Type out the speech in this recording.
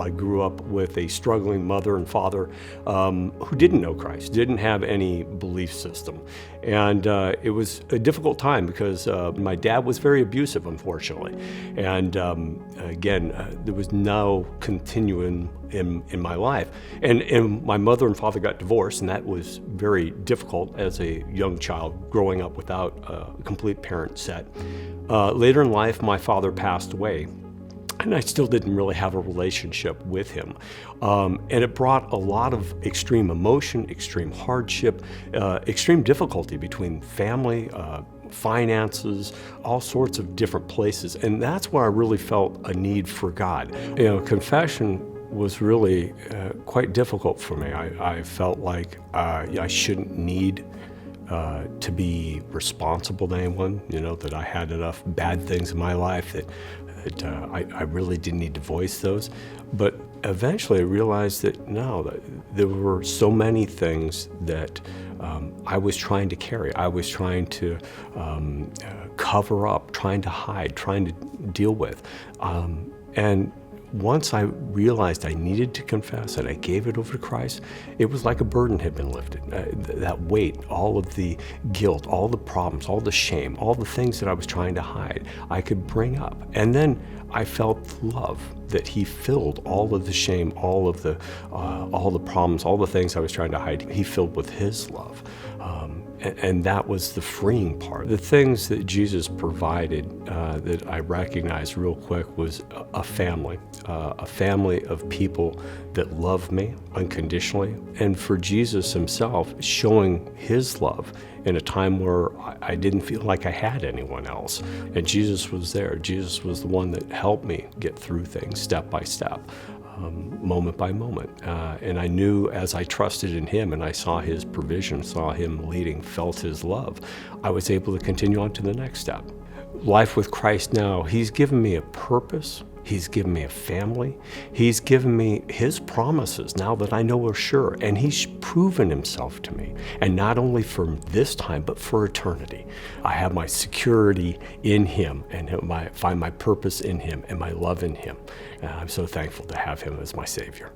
I grew up with a struggling mother and father who didn't know Christ, didn't have any belief system. And it was a difficult time because my dad was very abusive, unfortunately. And again, there was no continuing in my life. And my mother and father got divorced, and that was very difficult as a young child growing up without a complete parent set. Later in life, my father passed away, and I still didn't really have a relationship with him. And it brought a lot of extreme emotion, extreme hardship, extreme difficulty between family, finances, all sorts of different places. And that's where I really felt a need for God. Confession was really quite difficult for me. I felt like I shouldn't need to be responsible to anyone, that I had enough bad things in my life that I really didn't need to voice those. But eventually I realized that there were so many things that I was trying to carry. I was trying to cover up, trying to hide, trying to deal with. And once I realized I needed to confess and I gave it over to Christ, it was like a burden had been lifted. That weight, all of the guilt, all the problems, all the shame, all the things that I was trying to hide, I could bring up. And then I felt love, that He filled all of the shame, all the problems, all the things I was trying to hide. He filled with His love. And that was the freeing part. The things that Jesus provided that I recognized real quick was a family of people that love me unconditionally. And for Jesus Himself, showing His love in a time where I didn't feel like I had anyone else. And Jesus was there. Jesus was the one that helped me get through things step by step. Moment by moment. And I knew as I trusted in Him and I saw His provision, saw Him leading, felt His love, I was able to continue on to the next step. Life with Christ now, He's given me a purpose. He's given me a family. He's given me His promises now that I know are sure. And He's proven Himself to me. And not only for this time, but for eternity. I have my security in Him and find my purpose in Him and my love in Him. I'm so thankful to have Him as my Savior.